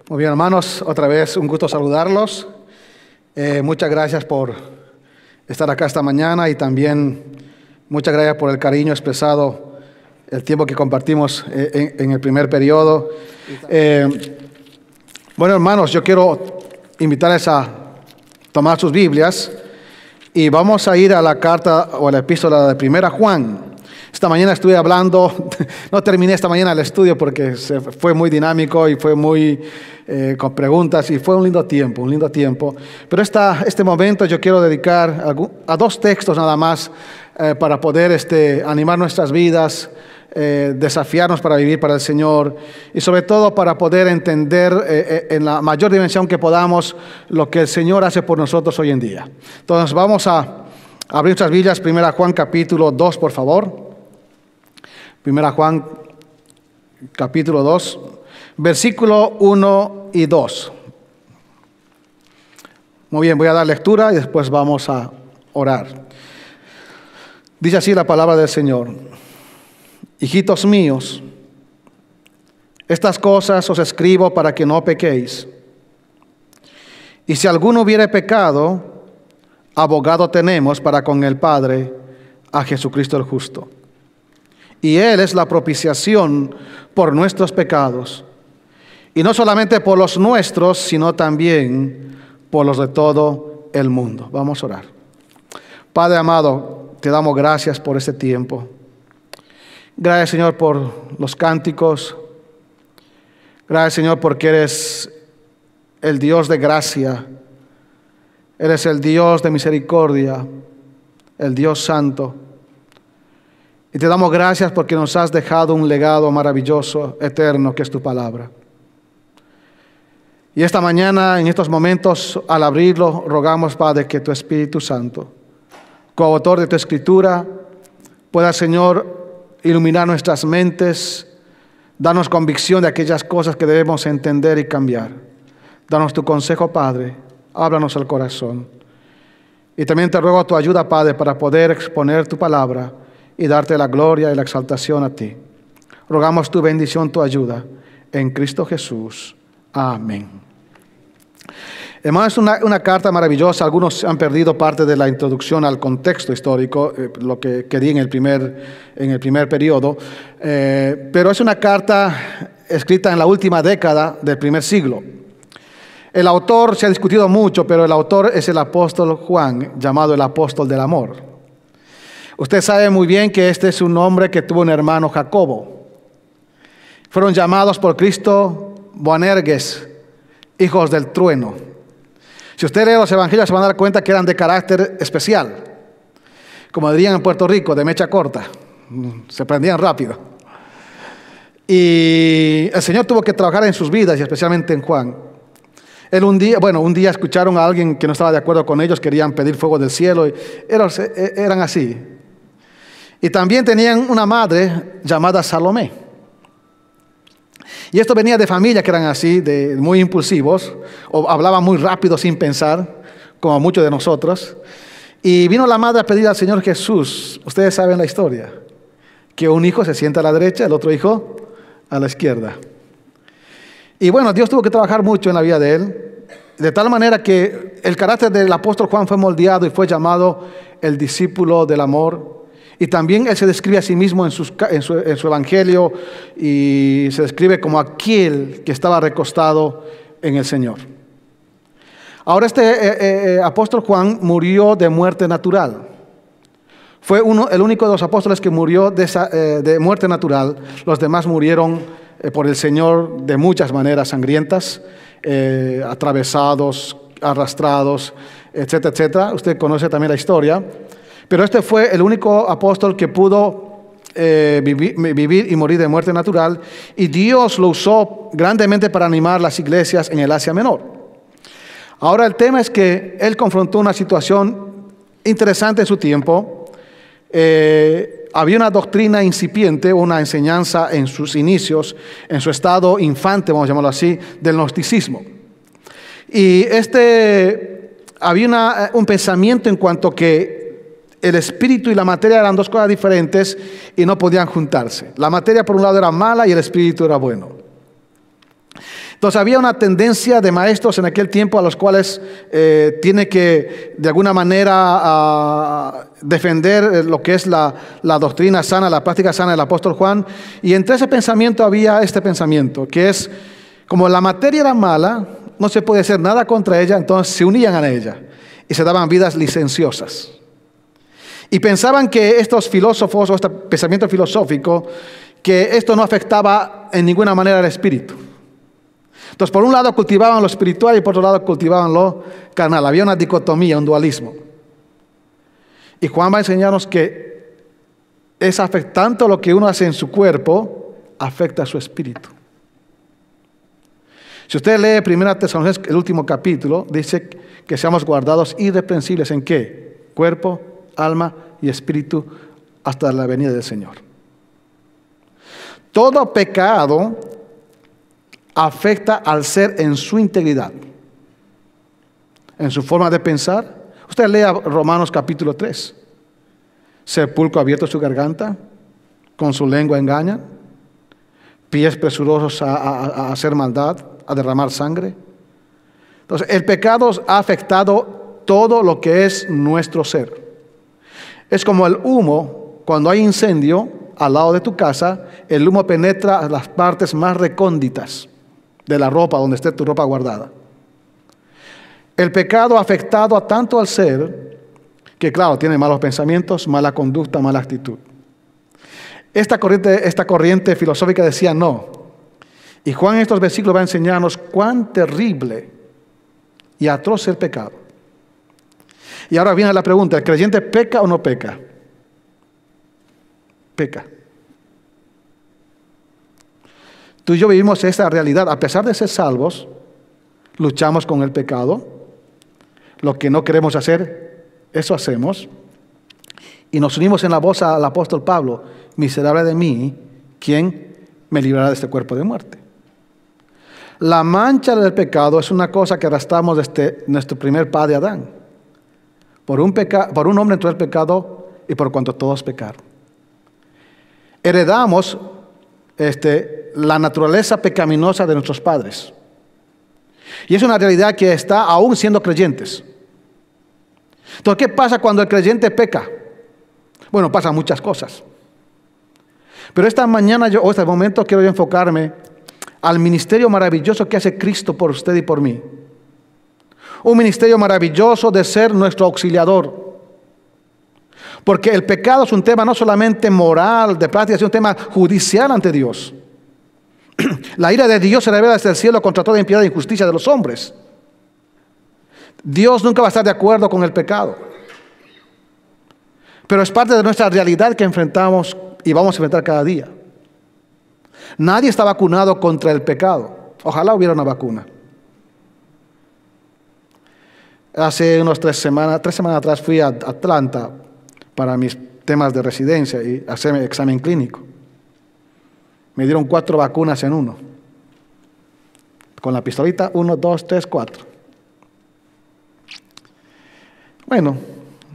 Muy bien, hermanos, otra vez un gusto saludarlos. Muchas gracias por estar acá esta mañana y también muchas gracias por el cariño expresado, el tiempo que compartimos en el primer periodo. Bueno, hermanos, yo quiero invitarles a tomar sus Biblias y vamos a ir a la carta o a la epístola de Primera Juan. Esta mañana estuve hablando, no terminé esta mañana el estudio porque fue muy dinámico y fue muy con preguntas y fue un lindo tiempo. Pero este momento yo quiero dedicar a dos textos nada más para poder animar nuestras vidas, desafiarnos para vivir para el Señor y sobre todo para poder entender en la mayor dimensión que podamos lo que el Señor hace por nosotros hoy en día. Entonces vamos a abrir nuestras Biblias, Primera Juan capítulo 2, por favor. Primera Juan, capítulo 2, versículo 1 y 2. Muy bien, voy a dar lectura y después vamos a orar. Dice así la palabra del Señor. Hijitos míos, estas cosas os escribo para que no pequéis. Y si alguno hubiere pecado, abogado tenemos para con el Padre, a Jesucristo el justo. Y Él es la propiciación por nuestros pecados. Y no solamente por los nuestros, sino también por los de todo el mundo. Vamos a orar. Padre amado, te damos gracias por este tiempo. Gracias, Señor, por los cánticos. Gracias, Señor, porque eres el Dios de gracia. Eres el Dios de misericordia, el Dios santo. Y te damos gracias porque nos has dejado un legado maravilloso, eterno, que es tu palabra. Y esta mañana, en estos momentos, al abrirlo, rogamos, Padre, que tu Espíritu Santo, coautor de tu Escritura, pueda, Señor, iluminar nuestras mentes, darnos convicción de aquellas cosas que debemos entender y cambiar. Danos tu consejo, Padre, háblanos al corazón. Y también te ruego tu ayuda, Padre, para poder exponer tu palabra y darte la gloria y la exaltación a ti. Rogamos tu bendición, tu ayuda, en Cristo Jesús. Amén. Hermanos, es una carta maravillosa. Algunos han perdido parte de la introducción al contexto histórico, lo que quería en el primer periodo, pero es una carta escrita en la última década del primer siglo. El autor se ha discutido mucho, pero el autor es el apóstol Juan, llamado el apóstol del amor. Usted sabe muy bien que este es un hombre que tuvo un hermano, Jacobo. Fueron llamados por Cristo Boanerges, hijos del trueno. Si usted lee los evangelios se van a dar cuenta que eran de carácter especial. Como dirían en Puerto Rico, de mecha corta. Se prendían rápido. Y el Señor tuvo que trabajar en sus vidas y especialmente en Juan. Un día escucharon a alguien que no estaba de acuerdo con ellos, querían pedir fuego del cielo. Y eran así. Y también tenían una madre llamada Salomé. Y esto venía de familias que eran así, muy impulsivos, o hablaban muy rápido sin pensar, como muchos de nosotros. Y vino la madre a pedir al Señor Jesús, ustedes saben la historia, que un hijo se sienta a la derecha, el otro hijo a la izquierda. Y bueno, Dios tuvo que trabajar mucho en la vida de él, de tal manera que el carácter del apóstol Juan fue moldeado y fue llamado el discípulo del amor. Y también él se describe a sí mismo en su evangelio y se describe como aquel que estaba recostado en el Señor. Ahora apóstol Juan murió de muerte natural. Fue el único de los apóstoles que murió de muerte natural. Los demás murieron por el Señor de muchas maneras sangrientas, atravesados, arrastrados, etcétera, etcétera. Usted conoce también la historia. Pero este fue el único apóstol que pudo vivir y morir de muerte natural, y Dios lo usó grandemente para animar las iglesias en el Asia Menor. Ahora el tema es que él confrontó una situación interesante en su tiempo. Había una doctrina incipiente, una enseñanza en sus inicios, en su estado infante, vamos a llamarlo así, del gnosticismo. Y había un pensamiento en cuanto que el espíritu y la materia eran dos cosas diferentes y no podían juntarse. La materia por un lado era mala y el espíritu era bueno. Entonces había una tendencia de maestros en aquel tiempo a los cuales tiene que de alguna manera defender lo que es la doctrina sana, la práctica sana del apóstol Juan. Y entre ese pensamiento había este pensamiento, que es, como la materia era mala, no se puede hacer nada contra ella, entonces se unían a ella y se daban vidas licenciosas. Y pensaban que estos filósofos, o este pensamiento filosófico, que esto no afectaba en ninguna manera al espíritu. Entonces, por un lado cultivaban lo espiritual y por otro lado cultivaban lo carnal. Había una dicotomía, un dualismo. Y Juan va a enseñarnos que es tanto lo que uno hace en su cuerpo, afecta a su espíritu. Si usted lee 1 Tesalonicenses, el último capítulo, dice que seamos guardados irreprensibles ¿en qué? Cuerpo, alma y espíritu hasta la venida del Señor. Todo pecado afecta al ser en su integridad, en su forma de pensar. Usted lea Romanos capítulo 3. Sepulcro abierto su garganta, con su lengua engañan, pies presurosos a hacer maldad, a derramar sangre. Entonces, el pecado ha afectado todo lo que es nuestro ser. Es como el humo, cuando hay incendio al lado de tu casa, el humo penetra las partes más recónditas de la ropa, donde esté tu ropa guardada. El pecado ha afectado tanto al ser, que claro, tiene malos pensamientos, mala conducta, mala actitud. Esta corriente filosófica decía no. Y Juan en estos versículos va a enseñarnos cuán terrible y atroz es el pecado. Y ahora viene la pregunta, ¿el creyente peca o no peca? Peca. Tú y yo vivimos esta realidad. A pesar de ser salvos, luchamos con el pecado. Lo que no queremos hacer, eso hacemos. Y nos unimos en la voz al apóstol Pablo: miserable de mí, ¿quién me librará de este cuerpo de muerte? La mancha del pecado es una cosa que arrastramos desde nuestro primer padre Adán. Por un hombre entró el pecado y por cuanto todos pecaron. Heredamos la naturaleza pecaminosa de nuestros padres. Y es una realidad que está aún siendo creyentes. Entonces, ¿qué pasa cuando el creyente peca? Bueno, pasan muchas cosas. Pero esta mañana, este momento, quiero yo enfocarme al ministerio maravilloso que hace Cristo por usted y por mí. Un ministerio maravilloso de ser nuestro auxiliador. Porque el pecado es un tema no solamente moral, de práctica, es un tema judicial ante Dios. La ira de Dios se revela desde el cielo contra toda impiedad e injusticia de los hombres. Dios nunca va a estar de acuerdo con el pecado. Pero es parte de nuestra realidad que enfrentamos y vamos a enfrentar cada día. Nadie está vacunado contra el pecado. Ojalá hubiera una vacuna. Hace unos 3 semanas atrás fui a Atlanta para mis temas de residencia y hacer mi examen clínico. Me dieron 4 vacunas en uno. Con la pistolita, 1, 2, 3, 4. Bueno,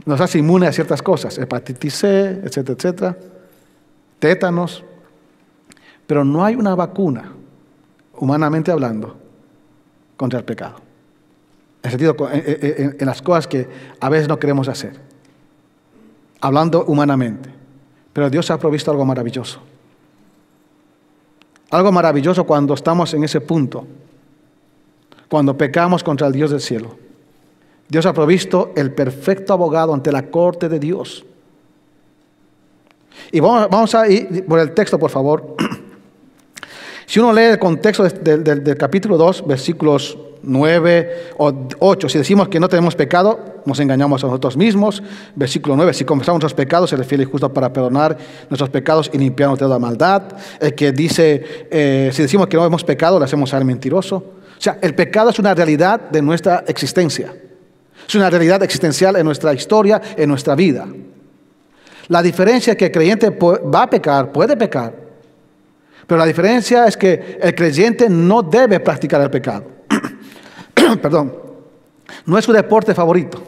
nos hace inmunes a ciertas cosas, hepatitis C, etcétera, etcétera, tétanos. Pero no hay una vacuna, humanamente hablando, contra el pecado. En sentido, en las cosas que a veces no queremos hacer. Hablando humanamente. Pero Dios ha provisto algo maravilloso. Algo maravilloso cuando estamos en ese punto. Cuando pecamos contra el Dios del cielo. Dios ha provisto el perfecto abogado ante la corte de Dios. Y vamos a ir por el texto, por favor. Si uno lee el contexto del capítulo 2, versículos 9 o 8, si decimos que no tenemos pecado, nos engañamos a nosotros mismos. Versículo 9, si confesamos nuestros pecados, Él es fiel y justo para perdonar nuestros pecados y limpiarnos de toda maldad. El que dice, si decimos que no hemos pecado, le hacemos ser mentiroso. O sea, el pecado es una realidad de nuestra existencia. Es una realidad existencial en nuestra historia, en nuestra vida. La diferencia es que el creyente va a pecar, puede pecar. Pero la diferencia es que el creyente no debe practicar el pecado. Perdón. No es su deporte favorito.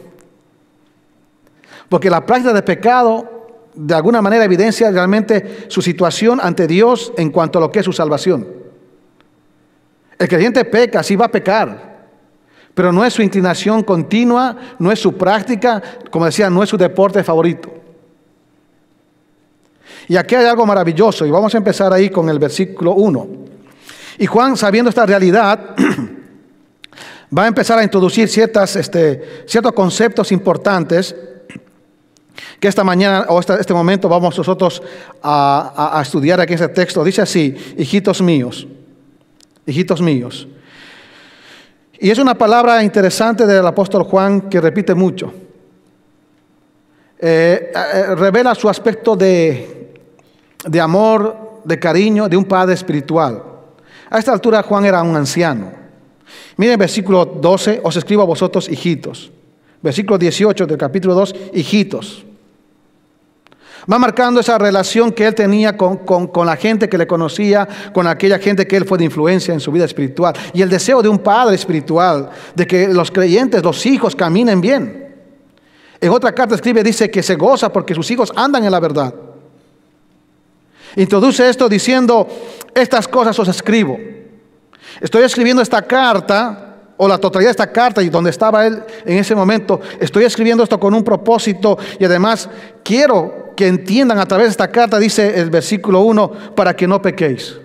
Porque la práctica del pecado, de alguna manera, evidencia realmente su situación ante Dios en cuanto a lo que es su salvación. El creyente peca, sí va a pecar, pero no es su inclinación continua, no es su práctica, como decía, no es su deporte favorito. Y aquí hay algo maravilloso, y vamos a empezar ahí con el versículo 1. Y Juan, sabiendo esta realidad, va a empezar a introducir ciertos conceptos importantes que esta mañana o este momento vamos nosotros a estudiar aquí en este texto. Dice así: hijitos míos. Hijitos míos. Y es una palabra interesante del apóstol Juan que repite mucho. Revela su aspecto de amor, de cariño, de un padre espiritual. A esta altura Juan era un anciano. Miren versículo 12, os escribo a vosotros hijitos. Versículo 18 del capítulo 2, hijitos. Va marcando esa relación que él tenía con la gente que le conocía, con aquella gente que él fue de influencia en su vida espiritual. Y el deseo de un padre espiritual, de que los creyentes, los hijos, caminen bien. En otra carta escribe, dice que se goza porque sus hijos andan en la verdad. Introduce esto diciendo, estas cosas os escribo. Estoy escribiendo esta carta, o la totalidad de esta carta, y donde estaba él en ese momento, estoy escribiendo esto con un propósito, y además quiero que entiendan a través de esta carta, dice el versículo 1, para que no pequéis.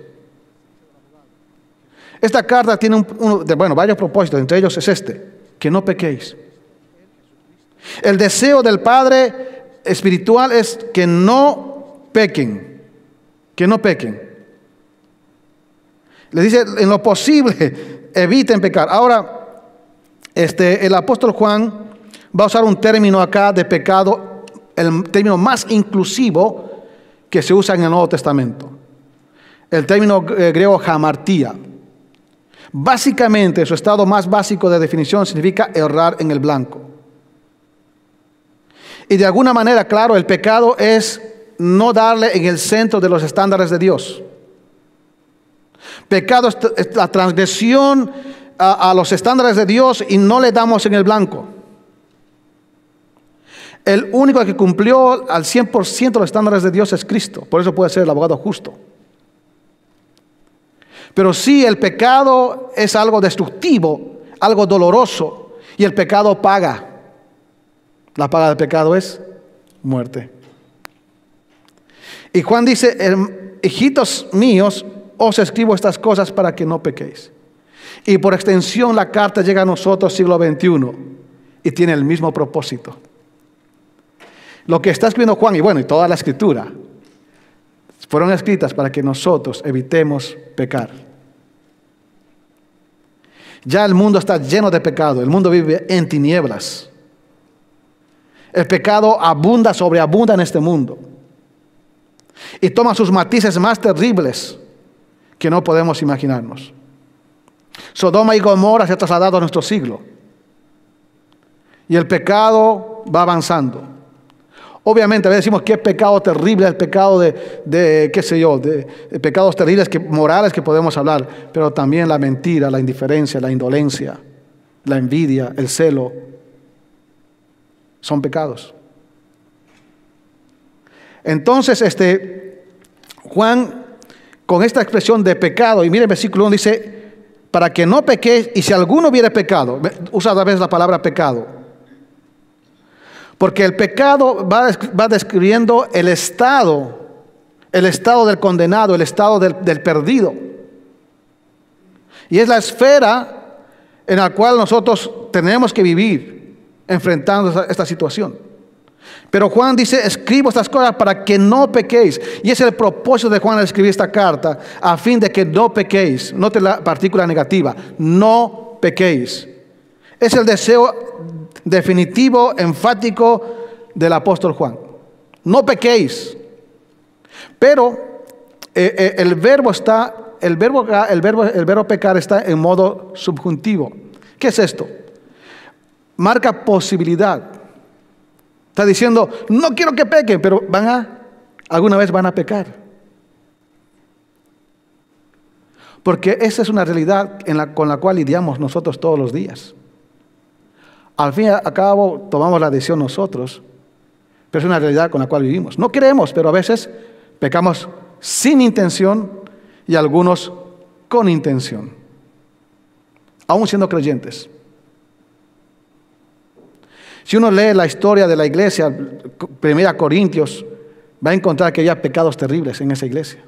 Esta carta tiene varios propósitos, entre ellos es que no pequéis. El deseo del Padre espiritual es que no pequen, que no pequen. Le dice, en lo posible, eviten pecar. Ahora, el apóstol Juan va a usar un término acá de pecado, el término más inclusivo que se usa en el Nuevo Testamento. El término griego hamartía. Básicamente, su estado más básico de definición significa errar en el blanco. Y de alguna manera, claro, el pecado es no darle en el centro de los estándares de Dios. Pecado es la transgresión a los estándares de Dios y no le damos en el blanco. El único que cumplió al 100% los estándares de Dios es Cristo. Por eso puede ser el abogado justo. Pero sí, el pecado es algo destructivo, algo doloroso. Y el pecado paga. La paga del pecado es muerte. Y Juan dice, hijitos míos, os escribo estas cosas para que no pequéis. Y por extensión la carta llega a nosotros siglo XXI y tiene el mismo propósito. Lo que está escribiendo Juan y toda la escritura fueron escritas para que nosotros evitemos pecar. Ya el mundo está lleno de pecado, el mundo vive en tinieblas. El pecado abunda, sobreabunda en este mundo. Y toma sus matices más terribles que no podemos imaginarnos. Sodoma y Gomorra se ha trasladado a nuestro siglo. Y el pecado va avanzando. Obviamente, a veces decimos qué pecado terrible, el pecado de pecados terribles, morales que podemos hablar, pero también la mentira, la indiferencia, la indolencia, la envidia, el celo, son pecados. Entonces, Juan, con esta expresión de pecado, y mire el versículo 1 dice, para que no pequéis, y si alguno hubiere pecado, usa otra vez la palabra pecado. Porque el pecado va describiendo el estado del condenado, el estado del perdido. Y es la esfera en la cual nosotros tenemos que vivir enfrentando esta situación. Pero Juan dice, escribo estas cosas para que no pequéis. Y es el propósito de Juan al escribir esta carta, a fin de que no pequéis. Note la partícula negativa, no pequéis. Es el deseo definitivo, enfático del apóstol Juan. No pequéis. Pero el verbo pecar está en modo subjuntivo. ¿Qué es esto? Marca posibilidad. Está diciendo, no quiero que pequen, pero alguna vez van a pecar. Porque esa es una realidad con la cual lidiamos nosotros todos los días. Al fin y al cabo tomamos la decisión nosotros, pero es una realidad con la cual vivimos. No queremos, pero a veces pecamos sin intención y algunos con intención. aún siendo creyentes. Si uno lee la historia de la iglesia, 1 Corintios, va a encontrar que había pecados terribles en esa iglesia.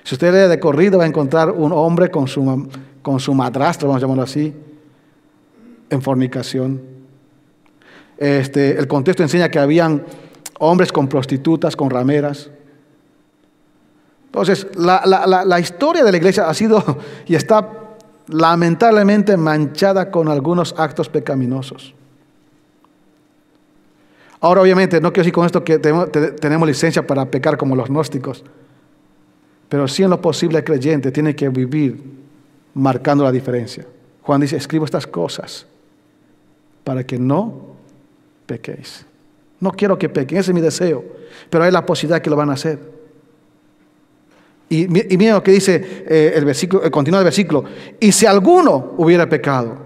Si usted lee de corrido, va a encontrar un hombre con su madrastra, vamos a llamarlo así, en fornicación. El contexto enseña que habían hombres con prostitutas, con rameras. Entonces, la historia de la iglesia ha sido y está lamentablemente manchada con algunos actos pecaminosos. Ahora, obviamente, no quiero decir con esto que tenemos licencia para pecar como los gnósticos, pero sí en lo posible el creyente tiene que vivir marcando la diferencia. Juan dice, escribo estas cosas para que no pequéis. No quiero que pequen, ese es mi deseo, pero hay la posibilidad que lo van a hacer. Y miren lo que dice el versículo, continúa el versículo. Y si alguno hubiera pecado.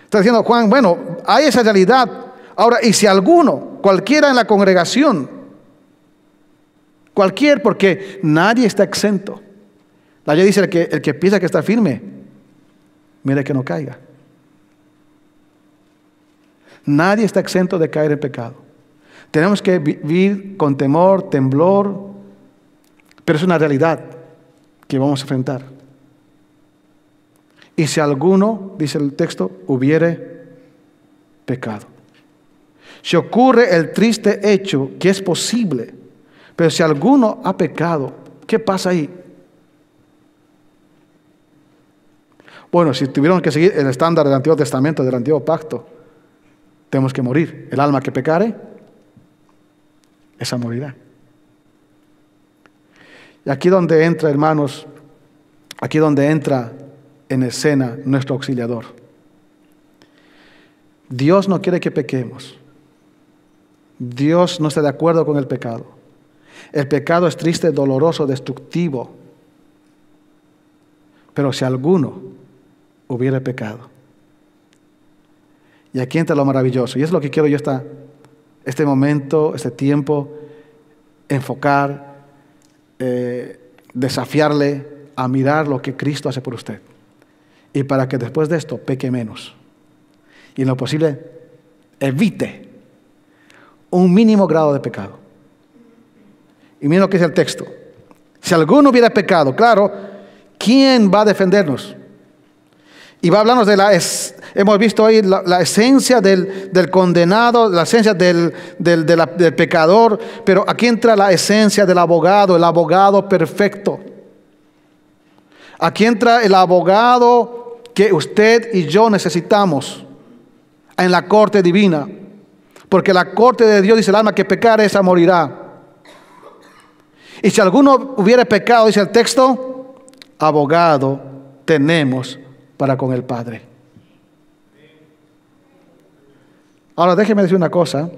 Está diciendo Juan, bueno, hay esa realidad. Ahora, y si alguno, cualquiera en la congregación, porque nadie está exento. La ley dice el que piensa que está firme, mire que no caiga. Nadie está exento de caer en pecado. Tenemos que vivir con temor, temblor, pero es una realidad que vamos a enfrentar. Y si alguno, dice el texto, hubiere pecado. Si ocurre el triste hecho que es posible, pero si alguno ha pecado, ¿qué pasa ahí? Bueno, si tuviéramos que seguir el estándar del Antiguo Testamento, del Antiguo Pacto, tenemos que morir. El alma que pecare, esa morirá. Y aquí donde entra, hermanos, aquí donde entra en escena nuestro auxiliador. Dios no quiere que pequemos. Dios no está de acuerdo con el pecado. El pecado es triste, doloroso, destructivo. Pero si alguno hubiera pecado. Y aquí entra lo maravilloso. Y es lo que quiero yo este momento, este tiempo, enfocar, desafiarle a mirar lo que Cristo hace por usted. Y para que después de esto peque menos. Y en lo posible evite un mínimo grado de pecado. Y miren lo que dice el texto. Si alguno hubiera pecado, claro, ¿quién va a defendernos? Y va a hablarnos hemos visto ahí la esencia del condenado, la esencia del pecador, pero aquí entra la esencia del abogado, el abogado perfecto. Aquí entra el abogado que usted y yo necesitamos en la corte divina. Porque la corte de Dios dice, el alma que pecare, esa morirá. Y si alguno hubiera pecado, dice el texto, abogado tenemos para con el Padre. Ahora déjeme decir una cosa.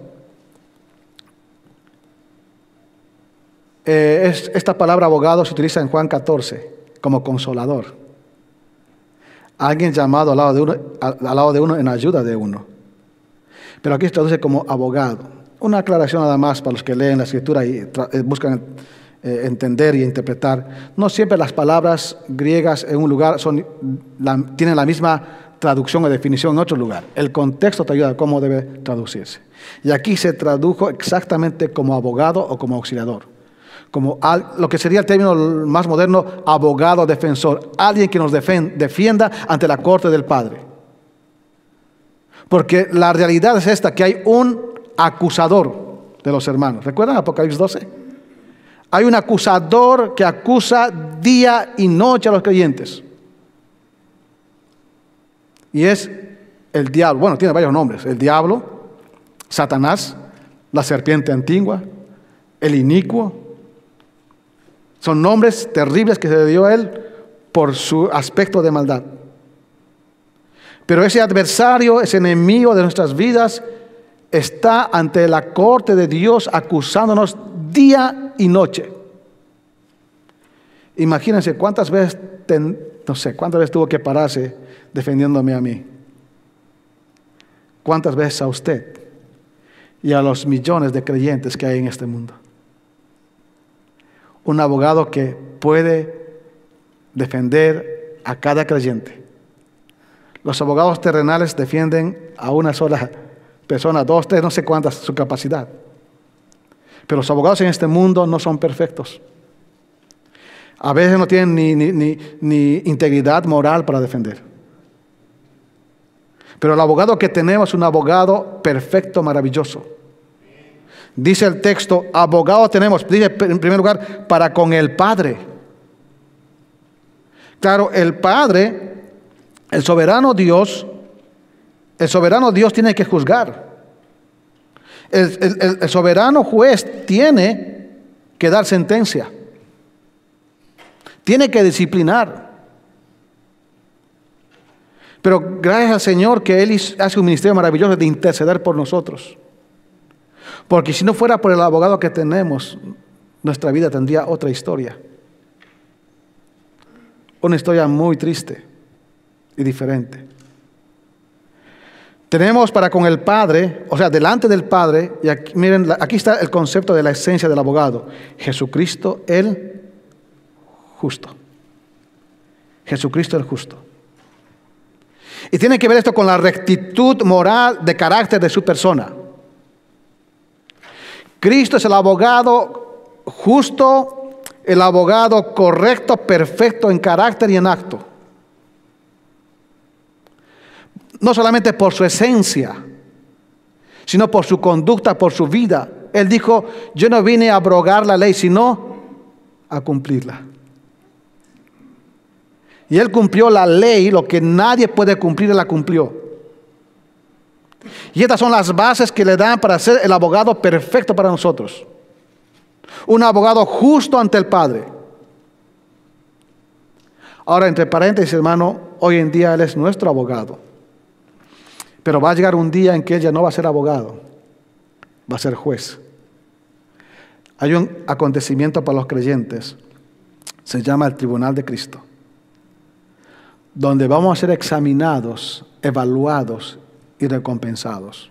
Esta palabra abogado se utiliza en Juan 14 como consolador. Alguien llamado al lado de uno en ayuda de uno. Pero aquí se traduce como abogado. Una aclaración nada más para los que leen la Escritura y buscan entender y interpretar. No siempre las palabras griegas en un lugar tienen la misma traducción o definición en otro lugar. El contexto te ayuda a cómo debe traducirse. Y aquí se tradujo exactamente como abogado o como auxiliador. Como lo que sería el término más moderno, abogado defensor. Alguien que nos defienda ante la corte del Padre. Porque la realidad es esta, que hay un acusador de los hermanos. ¿Recuerdan Apocalipsis 12? Hay un acusador que acusa día y noche a los creyentes. Y es el diablo. Bueno, tiene varios nombres. El diablo, Satanás, la serpiente antigua, el inicuo. Son nombres terribles que se le dio a él por su aspecto de maldad. Pero ese adversario, ese enemigo de nuestras vidas, está ante la corte de Dios acusándonos día y noche. Imagínense cuántas veces tuvo que pararse defendiéndome a mí. Cuántas veces a usted y a los millones de creyentes que hay en este mundo. Un abogado que puede defender a cada creyente. Los abogados terrenales defienden a una sola persona, 2, 3, no sé cuántas, su capacidad. Pero los abogados en este mundo no son perfectos. A veces no tienen ni integridad moral para defender. Pero el abogado que tenemos es un abogado perfecto, maravilloso. Dice el texto, abogado tenemos, dice en primer lugar, para con el Padre. Claro, el Padre, el soberano Dios tiene que juzgar. El soberano juez tiene que dar sentencia. Tiene que disciplinar. Pero gracias al Señor que Él hace un ministerio maravilloso de interceder por nosotros. Porque si no fuera por el abogado que tenemos, nuestra vida tendría otra historia. Una historia muy triste y diferente. Tenemos para con el Padre, o sea, delante del Padre, y aquí, miren, aquí está el concepto de la esencia del abogado. Jesucristo el justo. Jesucristo el justo. Y tiene que ver esto con la rectitud moral de carácter de su persona. Cristo es el abogado justo, el abogado correcto, perfecto en carácter y en acto. No solamente por su esencia, sino por su conducta, por su vida. Él dijo, yo no vine a abrogar la ley, sino a cumplirla. Y Él cumplió la ley, lo que nadie puede cumplir, Él la cumplió. Y estas son las bases que le dan para ser el abogado perfecto para nosotros. Un abogado justo ante el Padre. Ahora, entre paréntesis, hermano, hoy en día Él es nuestro abogado. Pero va a llegar un día en que Él ya no va a ser abogado, va a ser juez. Hay un acontecimiento para los creyentes, se llama el Tribunal de Cristo, donde vamos a ser examinados, evaluados y recompensados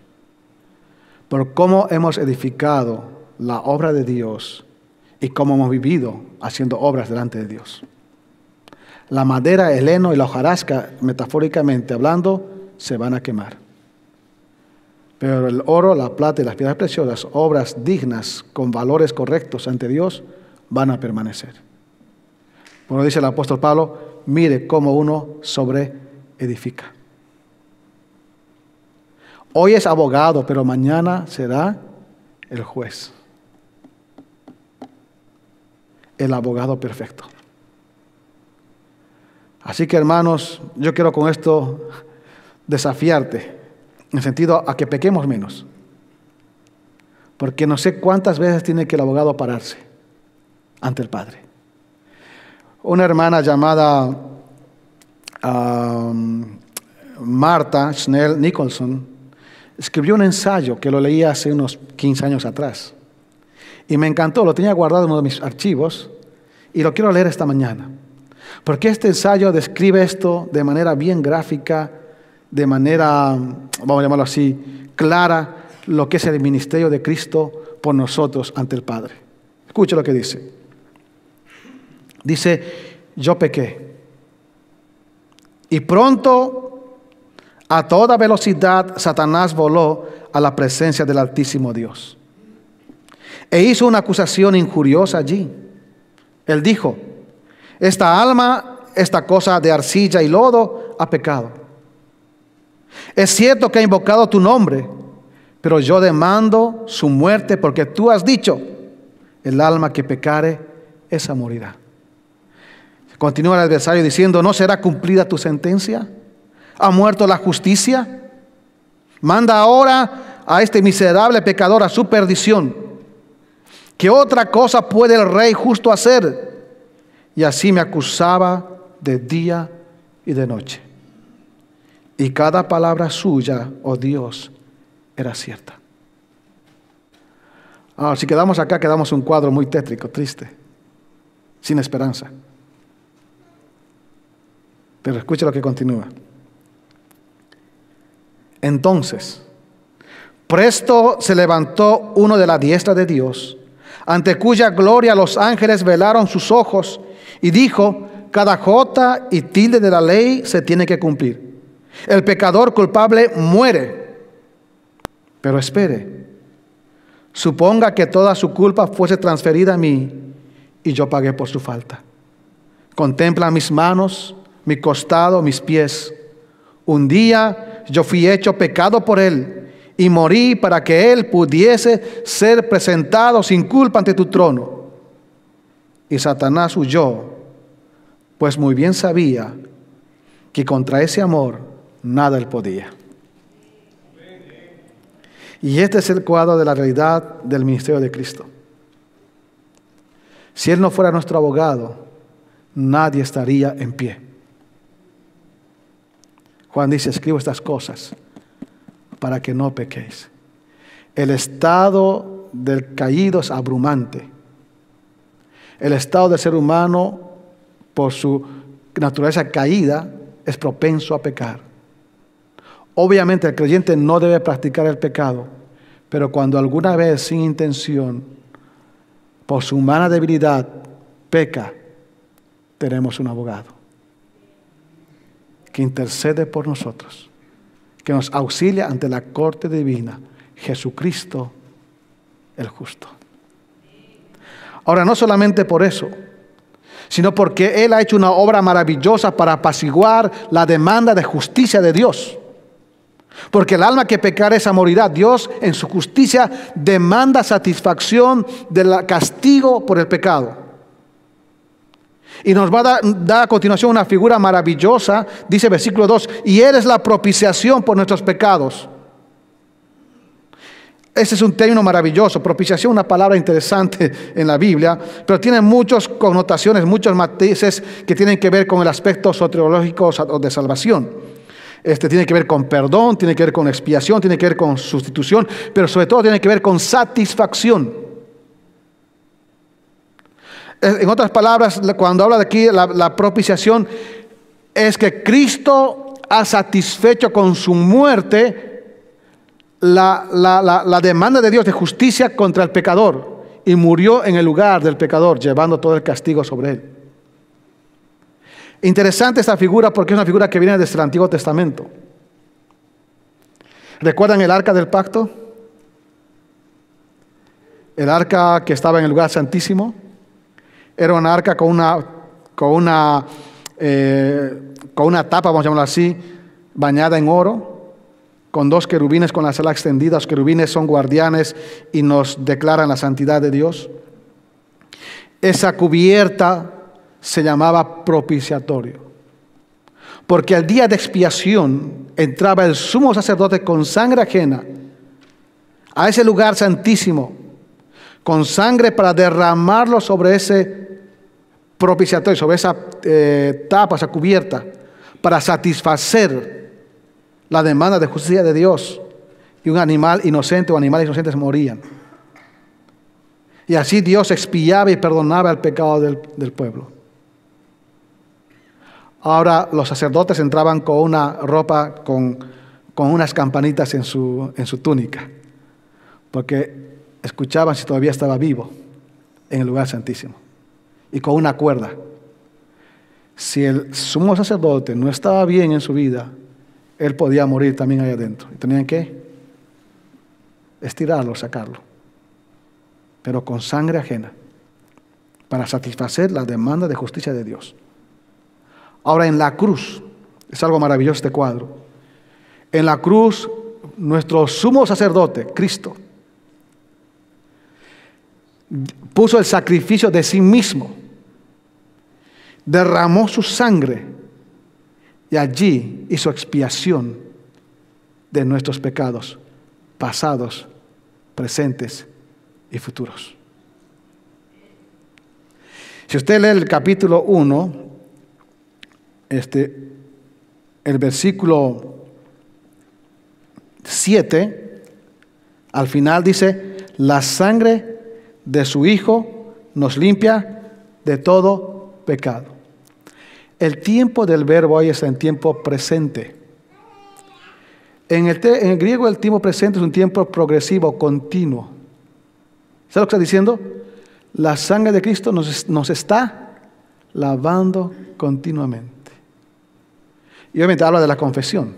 por cómo hemos edificado la obra de Dios y cómo hemos vivido haciendo obras delante de Dios. La madera, el heno y la hojarasca, metafóricamente hablando, se van a quemar. Pero el oro, la plata y las piedras preciosas, obras dignas, con valores correctos ante Dios, van a permanecer. Bueno, dice el apóstol Pablo, mire cómo uno sobreedifica. Hoy es abogado, pero mañana será el juez. El abogado perfecto. Así que, hermanos, yo quiero con esto desafiarte, en el sentido a que pequemos menos. Porque no sé cuántas veces tiene que el abogado pararse ante el Padre. Una hermana llamada Martha Schnell Nicholson escribió un ensayo que lo leí hace unos 15 años atrás. Y me encantó, lo tenía guardado en uno de mis archivos y lo quiero leer esta mañana. Porque este ensayo describe esto de manera bien gráfica, de manera, vamos a llamarlo así, clara, lo que es el ministerio de Cristo por nosotros ante el Padre. Escuche lo que dice. Dice, yo pequé. Y pronto, a toda velocidad, Satanás voló a la presencia del Altísimo Dios. E hizo una acusación injuriosa allí. Él dijo, esta alma, esta cosa de arcilla y lodo, ha pecado. Es cierto que ha invocado tu nombre, pero yo demando su muerte porque tú has dicho, el alma que pecare, esa morirá. Continúa el adversario diciendo, ¿no será cumplida tu sentencia? ¿Ha muerto la justicia? Manda ahora a este miserable pecador a su perdición. ¿Qué otra cosa puede el rey justo hacer? Y así me acusaba de día y de noche. Y cada palabra suya, oh Dios, era cierta. Ahora, si quedamos acá, quedamos un cuadro muy tétrico, triste, sin esperanza. Pero escuche lo que continúa. Entonces, presto se levantó uno de la diestra de Dios, ante cuya gloria los ángeles velaron sus ojos, y dijo, Cada jota y tilde de la ley se tiene que cumplir. El pecador culpable muere. Pero espere. Suponga que toda su culpa fuese transferida a mí y yo pagué por su falta. Contempla mis manos, mi costado, mis pies. Un día yo fui hecho pecado por él y morí para que él pudiese ser presentado sin culpa ante tu trono. Y Satanás huyó, pues muy bien sabía que contra ese amor nada él podía. Y este es el cuadro de la realidad del ministerio de Cristo. Si Él no fuera nuestro abogado, nadie estaría en pie. Juan dice, escribo estas cosas para que no pequéis. El estado del caído es abrumante. El estado del ser humano, por su naturaleza caída, es propenso a pecar. Obviamente el creyente no debe practicar el pecado, pero cuando alguna vez sin intención, por su humana debilidad, peca, tenemos un abogado que intercede por nosotros, que nos auxilia ante la corte divina, Jesucristo el justo. Ahora, no solamente por eso, sino porque Él ha hecho una obra maravillosa para apaciguar la demanda de justicia de Dios. Porque el alma que pecare esa morirá. Dios en su justicia demanda satisfacción del castigo por el pecado. Y nos va a dar a continuación una figura maravillosa, dice versículo 2, y Él es la propiciación por nuestros pecados. Ese es un término maravilloso. Propiciación, una palabra interesante en la Biblia, pero tiene muchas connotaciones, muchos matices que tienen que ver con el aspecto soteriológico o de salvación. Tiene que ver con perdón, tiene que ver con expiación, tiene que ver con sustitución, pero sobre todo tiene que ver con satisfacción. En otras palabras, cuando habla de aquí la propiciación, es que Cristo ha satisfecho con su muerte la demanda de Dios de justicia contra el pecador y murió en el lugar del pecador, llevando todo el castigo sobre él. Interesante esta figura porque es una figura que viene desde el Antiguo Testamento. ¿Recuerdan el arca del pacto? El arca que estaba en el lugar santísimo. Era una arca con una tapa, vamos a llamarlo así, bañada en oro, con dos querubines con las alas extendidas. Los querubines son guardianes y nos declaran la santidad de Dios. Esa cubierta se llamaba propiciatorio, porque al día de expiación entraba el sumo sacerdote con sangre ajena a ese lugar santísimo, con sangre para derramarlo sobre ese propiciatorio, sobre esa tapa, esa cubierta, para satisfacer la demanda de justicia de Dios, y un animal inocente o animales inocentes morían. Y así Dios expiaba y perdonaba el pecado del pueblo. Ahora los sacerdotes entraban con una ropa con unas campanitas en su túnica, porque escuchaban si todavía estaba vivo en el lugar santísimo, y con una cuerda. Si el sumo sacerdote no estaba bien en su vida, él podía morir también ahí adentro. Y tenían que estirarlo, sacarlo, pero con sangre ajena, para satisfacer la demanda de justicia de Dios. Ahora en la cruz, es algo maravilloso este cuadro. En la cruz, nuestro sumo sacerdote, Cristo, puso el sacrificio de sí mismo, derramó su sangre y allí hizo expiación de nuestros pecados pasados, presentes y futuros. Si usted lee el capítulo 1, el versículo 7, al final dice, la sangre de su Hijo nos limpia de todo pecado. El tiempo del verbo ahí está en tiempo presente. En el griego el tiempo presente es un tiempo progresivo, continuo. ¿Sabe lo que está diciendo? La sangre de Cristo nos está lavando continuamente. Y obviamente habla de la confesión.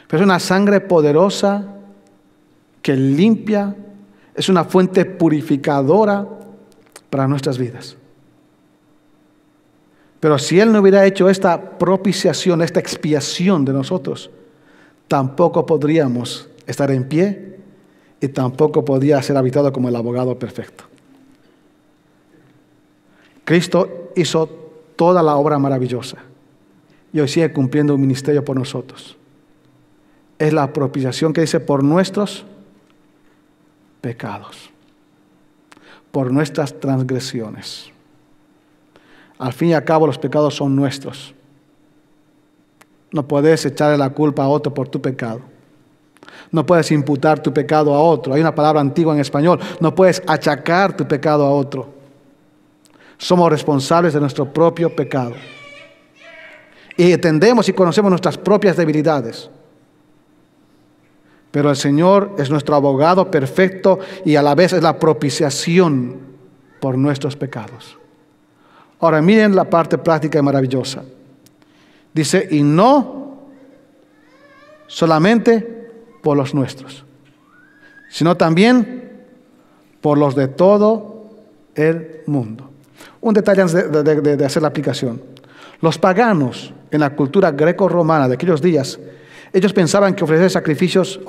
Pero es una sangre poderosa que limpia, es una fuente purificadora para nuestras vidas. Pero si Él no hubiera hecho esta propiciación, esta expiación de nosotros, tampoco podríamos estar en pie y tampoco podría ser habitado como el abogado perfecto. Cristo hizo toda la obra maravillosa y hoy sigue cumpliendo un ministerio por nosotros. Es la propiciación que dice por nuestros pecados, por nuestras transgresiones. Al fin y al cabo los pecados son nuestros. No puedes echarle la culpa a otro por tu pecado. No puedes imputar tu pecado a otro. Hay una palabra antigua en español. No puedes achacar tu pecado a otro. Somos responsables de nuestro propio pecado. Y entendemos y conocemos nuestras propias debilidades. Pero el Señor es nuestro abogado perfecto y a la vez es la propiciación por nuestros pecados. Ahora miren la parte práctica y maravillosa. Dice, y no solamente por los nuestros, sino también por los de todo el mundo. Un detalle antes de hacer la aplicación. Los paganos en la cultura greco-romana de aquellos días, ellos pensaban que ofrecer sacrificios,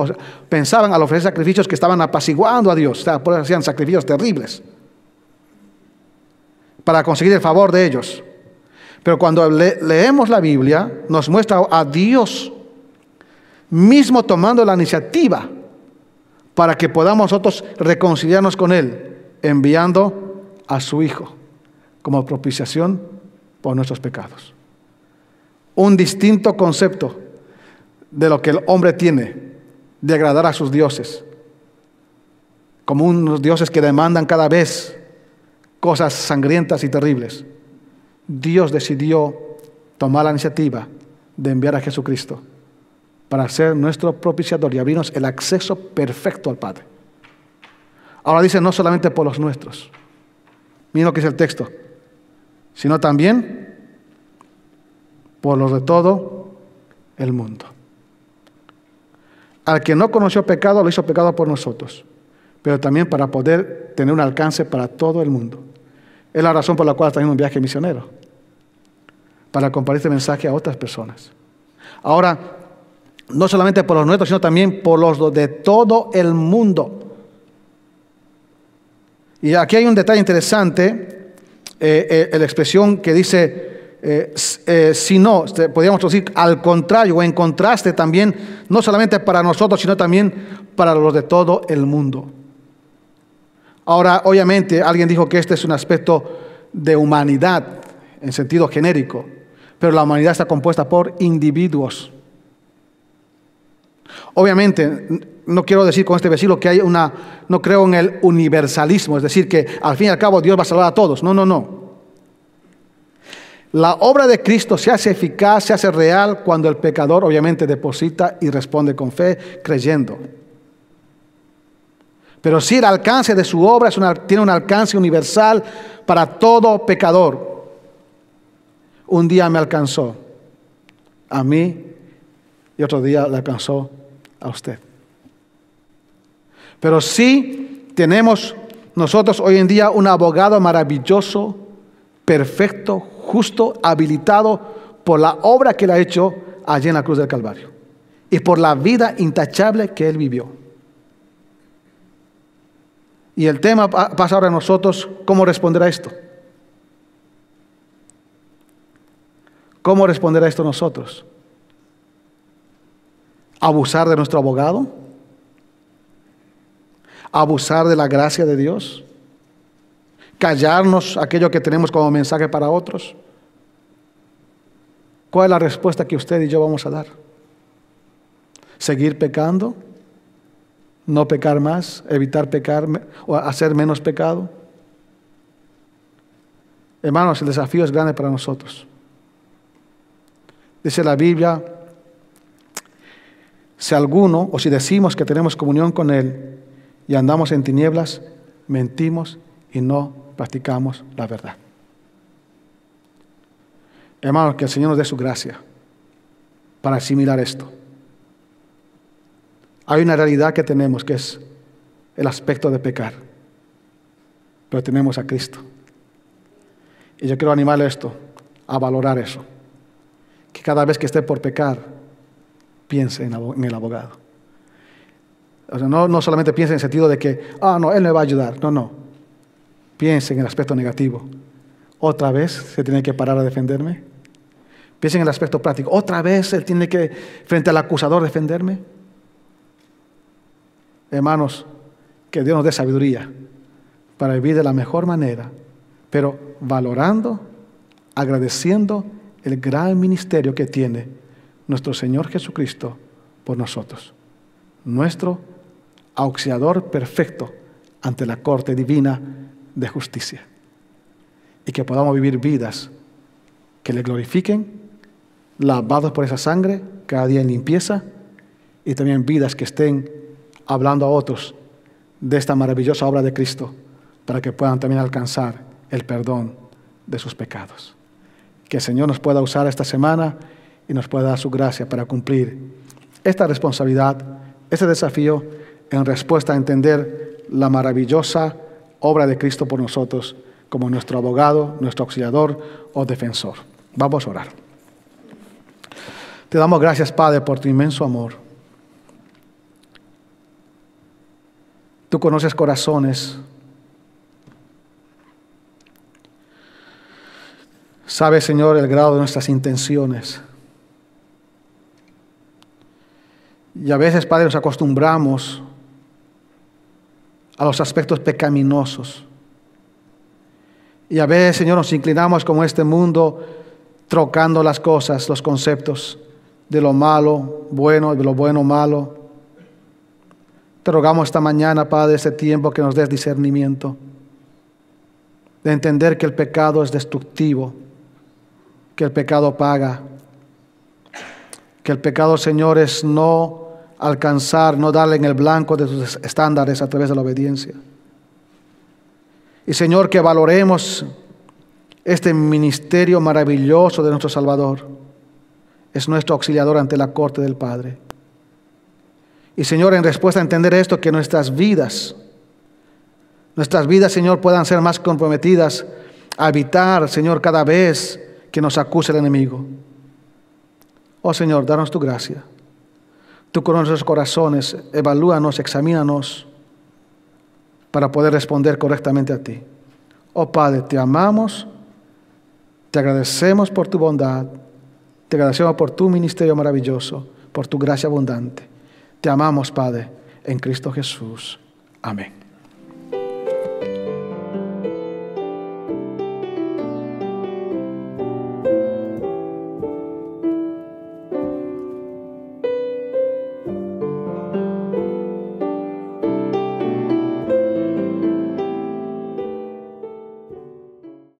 pensaban al ofrecer sacrificios que estaban apaciguando a Dios, o sea, por eso hacían sacrificios terribles para conseguir el favor de ellos. Pero cuando leemos la Biblia, nos muestra a Dios mismo tomando la iniciativa para que podamos nosotros reconciliarnos con Él, enviando a su Hijo como propiciación por nuestros pecados. Un distinto concepto de lo que el hombre tiene de agradar a sus dioses, como unos dioses que demandan cada vez cosas sangrientas y terribles. Dios decidió tomar la iniciativa de enviar a Jesucristo para ser nuestro propiciador y abrirnos el acceso perfecto al Padre. Ahora dice, no solamente por los nuestros, miren lo que dice el texto, sino también por los de todo el mundo. Al que no conoció pecado, lo hizo pecado por nosotros, pero también para poder tener un alcance para todo el mundo. Es la razón por la cual está en un viaje misionero, para compartir este mensaje a otras personas. Ahora, no solamente por los nuestros, sino también por los de todo el mundo. Y aquí hay un detalle interesante, la expresión que dice, si no, podríamos decir al contrario, o en contraste también, no solamente para nosotros, sino también para los de todo el mundo. Ahora, obviamente, alguien dijo que este es un aspecto de humanidad en sentido genérico, pero la humanidad está compuesta por individuos. Obviamente, no quiero decir con este versículo que hay no creo en el universalismo, es decir, que al fin y al cabo Dios va a salvar a todos. No, no, no. La obra de Cristo se hace eficaz, se hace real cuando el pecador obviamente deposita y responde con fe, creyendo. Pero sí, el alcance de su obra tiene un alcance universal para todo pecador. Un día me alcanzó a mí y otro día le alcanzó a usted. Pero sí tenemos nosotros hoy en día un abogado maravilloso, perfecto, justo, habilitado por la obra que él ha hecho allí en la cruz del Calvario y por la vida intachable que él vivió. Y el tema pasa ahora a nosotros, ¿cómo responder a esto? ¿Cómo responder a esto nosotros? ¿Abusar de nuestro abogado? ¿Abusar de la gracia de Dios? ¿Callarnos aquello que tenemos como mensaje para otros? ¿Cuál es la respuesta que usted y yo vamos a dar? ¿Seguir pecando? ¿No pecar más? ¿Evitar pecar o hacer menos pecado? Hermanos, el desafío es grande para nosotros. Dice la Biblia, si alguno, o si decimos que tenemos comunión con Él y andamos en tinieblas, mentimos y no practicamos la verdad. Hermanos, que el Señor nos dé su gracia para asimilar esto. Hay una realidad que tenemos, que es el aspecto de pecar. Pero tenemos a Cristo. Y yo quiero animarle a esto, a valorar eso. Que cada vez que esté por pecar, piense en el abogado. O sea, no solamente piense en el sentido de que, no, Él me va a ayudar. No. Piense en el aspecto negativo. ¿Otra vez se tiene que parar a defenderme? Piense en el aspecto práctico. ¿Otra vez Él tiene que, frente al acusador, defenderme? Hermanos, que Dios nos dé sabiduría para vivir de la mejor manera, pero valorando, agradeciendo el gran ministerio que tiene nuestro Señor Jesucristo por nosotros. Nuestro auxiliador perfecto ante la corte divina de justicia. Y que podamos vivir vidas que le glorifiquen, lavados por esa sangre, cada día en limpieza, y también vidas que estén hablando a otros de esta maravillosa obra de Cristo, para que puedan también alcanzar el perdón de sus pecados. Que el Señor nos pueda usar esta semana y nos pueda dar su gracia para cumplir esta responsabilidad, este desafío, en respuesta a entender la maravillosa obra de Cristo por nosotros como nuestro abogado, nuestro auxiliador o defensor. Vamos a orar. Te damos gracias, Padre, por tu inmenso amor. Tú conoces corazones. Sabes, Señor, el grado de nuestras intenciones. Y a veces, Padre, nos acostumbramos a los aspectos pecaminosos. Y a veces, Señor, nos inclinamos como este mundo, trocando las cosas, los conceptos de lo malo, bueno, de lo bueno, malo. Te rogamos esta mañana, Padre, este tiempo, que nos des discernimiento, de entender que el pecado es destructivo, que el pecado paga, que el pecado, Señor, es no alcanzar, no darle en el blanco de tus estándares a través de la obediencia. Y, Señor, que valoremos este ministerio maravilloso de nuestro Salvador. Es nuestro auxiliador ante la corte del Padre. Y, Señor, en respuesta a entender esto, que nuestras vidas, Señor, puedan ser más comprometidas a evitar, Señor, cada vez que nos acuse el enemigo. Oh, Señor, danos tu gracia. Tú conoces nuestros corazones, evalúanos, examínanos para poder responder correctamente a ti. Oh, Padre, te amamos, te agradecemos por tu bondad, te agradecemos por tu ministerio maravilloso, por tu gracia abundante. Te amamos, Padre, en Cristo Jesús. Amén.